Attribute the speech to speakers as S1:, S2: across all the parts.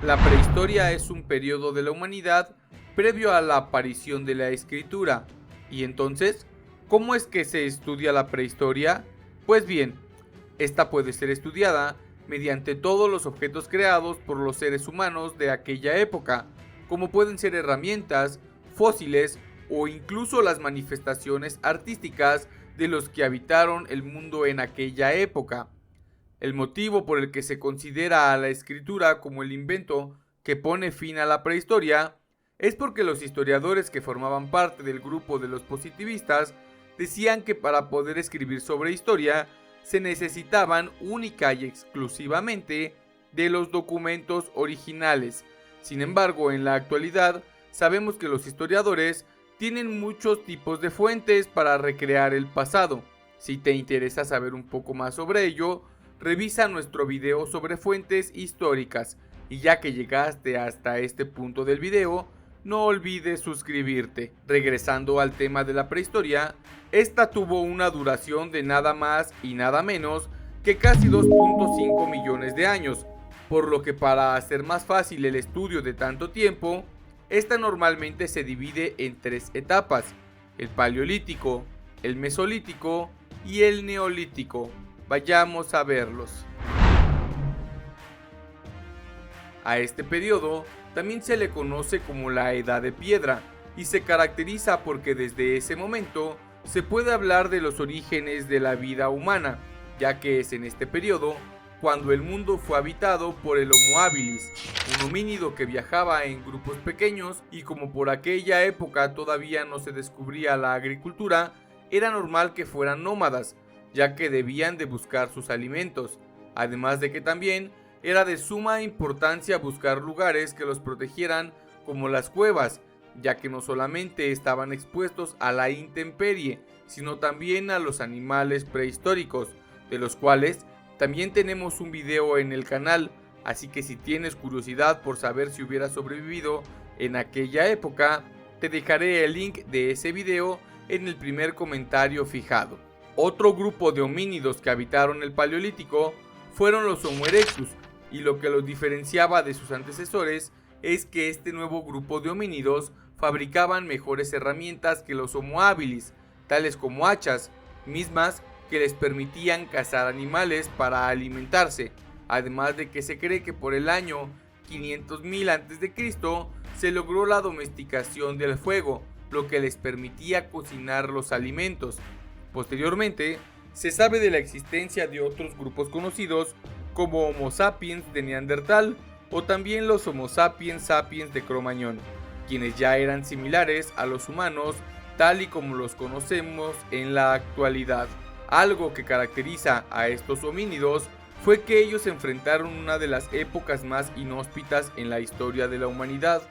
S1: La prehistoria es un periodo de la humanidad previo a la aparición de la escritura. ¿Y entonces, cómo es que se estudia la prehistoria? Pues bien, esta puede ser estudiada mediante todos los objetos creados por los seres humanos de aquella época, como pueden ser herramientas, fósiles o incluso las manifestaciones artísticas de los que habitaron el mundo en aquella época. El motivo por el que se considera a la escritura como el invento que pone fin a la prehistoria es porque los historiadores que formaban parte del grupo de los positivistas decían que para poder escribir sobre historia se necesitaban única y exclusivamente de los documentos originales. Sin embargo, en la actualidad sabemos que los historiadores tienen muchos tipos de fuentes para recrear el pasado. Si te interesa saber un poco más sobre ello, revisa nuestro video sobre fuentes históricas. Y ya que llegaste hasta este punto del video, no olvides suscribirte. Regresando al tema de la prehistoria, esta tuvo una duración de nada más y nada menos que casi 2.5 millones de años, por lo que para hacer más fácil el estudio de tanto tiempo, esta normalmente se divide en 3 etapas: el paleolítico, el mesolítico y el neolítico. Vayamos a verlos. A este periodo también se le conoce como la Edad de Piedra y se caracteriza porque desde ese momento se puede hablar de los orígenes de la vida humana, ya que es en este periodo cuando el mundo fue habitado por el Homo habilis, un homínido que viajaba en grupos pequeños, y como por aquella época todavía no se descubría la agricultura, era normal que fueran nómadas, ya que debían de buscar sus alimentos, además de que también era de suma importancia buscar lugares que los protegieran, como las cuevas, ya que no solamente estaban expuestos a la intemperie, sino también a los animales prehistóricos, de los cuales también tenemos un video en el canal, así que si tienes curiosidad por saber si hubiera sobrevivido en aquella época, te dejaré el link de ese video en el primer comentario fijado. Otro grupo de homínidos que habitaron el Paleolítico fueron los Homo erectus, y lo que los diferenciaba de sus antecesores es que este nuevo grupo de homínidos fabricaban mejores herramientas que los Homo habilis, tales como hachas, mismas que les permitían cazar animales para alimentarse, además de que se cree que por el año 500.000 a.C. se logró la domesticación del fuego, lo que les permitía cocinar los alimentos. Posteriormente, se sabe de la existencia de otros grupos conocidos como Homo sapiens de Neandertal o también los Homo sapiens sapiens de Cro-Magnon, quienes ya eran similares a los humanos tal y como los conocemos en la actualidad. Algo que caracteriza a estos homínidos fue que ellos enfrentaron una de las épocas más inhóspitas en la historia de la humanidad.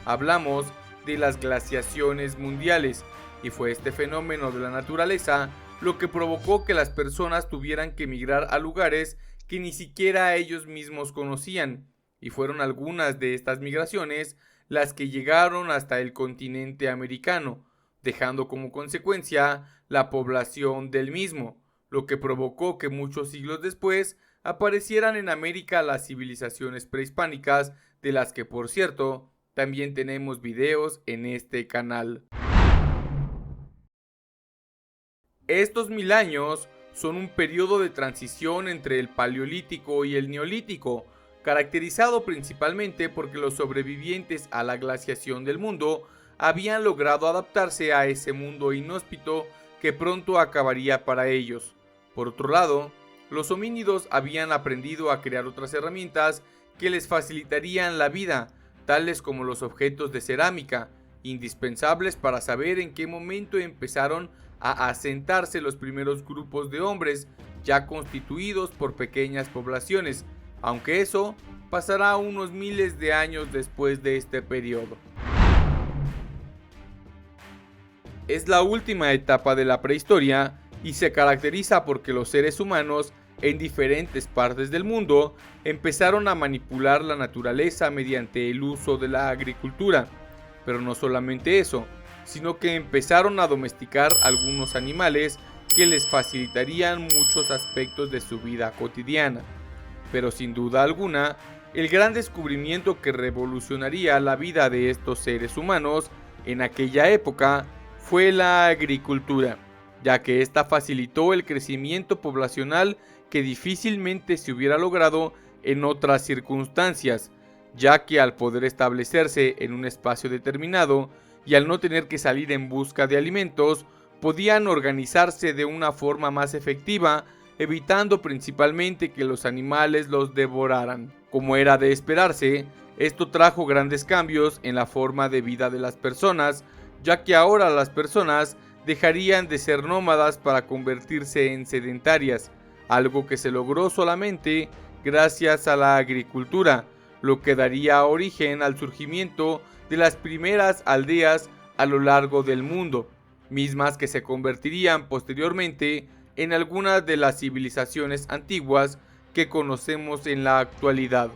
S1: Hablamos de las glaciaciones mundiales, y fue este fenómeno de la naturaleza lo que provocó que las personas tuvieran que emigrar a lugares que ni siquiera ellos mismos conocían, y fueron algunas de estas migraciones las que llegaron hasta el continente americano, dejando como consecuencia la población del mismo, lo que provocó que muchos siglos después aparecieran en América las civilizaciones prehispánicas, de las que por cierto también tenemos videos en este canal. Estos 1000 años son un periodo de transición entre el Paleolítico y el Neolítico, caracterizado principalmente porque los sobrevivientes a la glaciación del mundo habían logrado adaptarse a ese mundo inhóspito que pronto acabaría para ellos. Por otro lado, los homínidos habían aprendido a crear otras herramientas que les facilitarían la vida, tales como los objetos de cerámica, indispensables para saber en qué momento empezaron a asentarse los primeros grupos de hombres ya constituidos por pequeñas poblaciones, aunque eso pasará unos miles de años después de este periodo. Es la última etapa de la prehistoria y se caracteriza porque los seres humanos en diferentes partes del mundo empezaron a manipular la naturaleza mediante el uso de la agricultura, pero no solamente eso, sino que empezaron a domesticar algunos animales que les facilitarían muchos aspectos de su vida cotidiana. Pero sin duda alguna, El gran descubrimiento que revolucionaría la vida de estos seres humanos en aquella época fue la agricultura, ya que ésta facilitó el crecimiento poblacional que difícilmente se hubiera logrado en otras circunstancias, ya que al poder establecerse en un espacio determinado y al no tener que salir en busca de alimentos, podían organizarse de una forma más efectiva, evitando principalmente que los animales los devoraran. Como era de esperarse, esto trajo grandes cambios en la forma de vida de las personas, ya que ahora las personas dejarían de ser nómadas para convertirse en sedentarias, algo que se logró solamente gracias a la agricultura, lo que daría origen al surgimiento de las primeras aldeas a lo largo del mundo, mismas que se convertirían posteriormente en algunas de las civilizaciones antiguas que conocemos en la actualidad.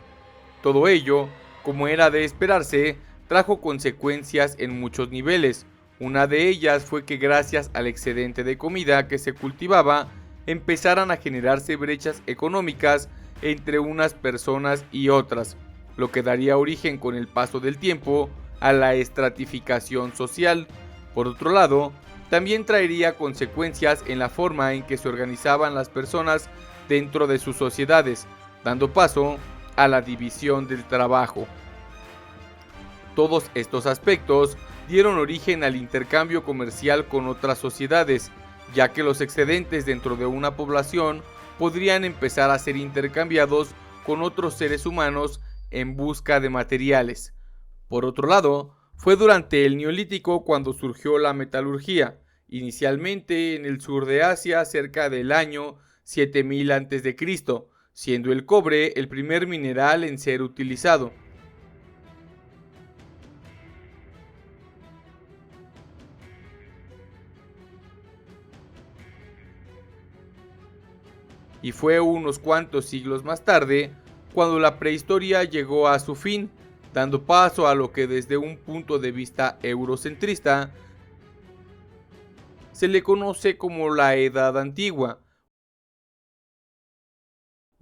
S1: Todo ello, como era de esperarse, trajo consecuencias en muchos niveles. Una de ellas fue que gracias al excedente de comida que se cultivaba, empezaran a generarse brechas económicas entre unas personas y otras, lo que daría origen con el paso del tiempo a la estratificación social. Por otro lado, también traería consecuencias en la forma en que se organizaban las personas dentro de sus sociedades, dando paso a la división del trabajo. Todos estos aspectos dieron origen al intercambio comercial con otras sociedades, ya que los excedentes dentro de una población podrían empezar a ser intercambiados con otros seres humanos en busca de materiales. Por otro lado, fue durante el Neolítico cuando surgió la metalurgia, inicialmente en el sur de Asia cerca del año 7000 a.C., siendo el cobre el primer mineral en ser utilizado. Y fue unos cuantos siglos más tarde cuando la prehistoria llegó a su fin, dando paso a lo que desde un punto de vista eurocentrista se le conoce como la Edad Antigua,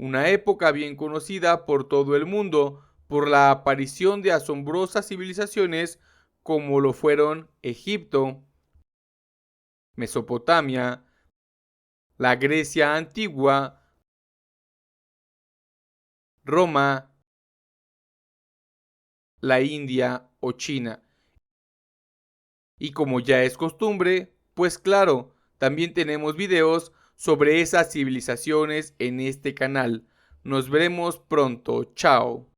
S1: una época bien conocida por todo el mundo por la aparición de asombrosas civilizaciones como lo fueron Egipto, Mesopotamia, la Grecia antigua, Roma, la India o China. Y como ya es costumbre, pues claro, también tenemos videos sobre esas civilizaciones en este canal. Nos veremos pronto, chao.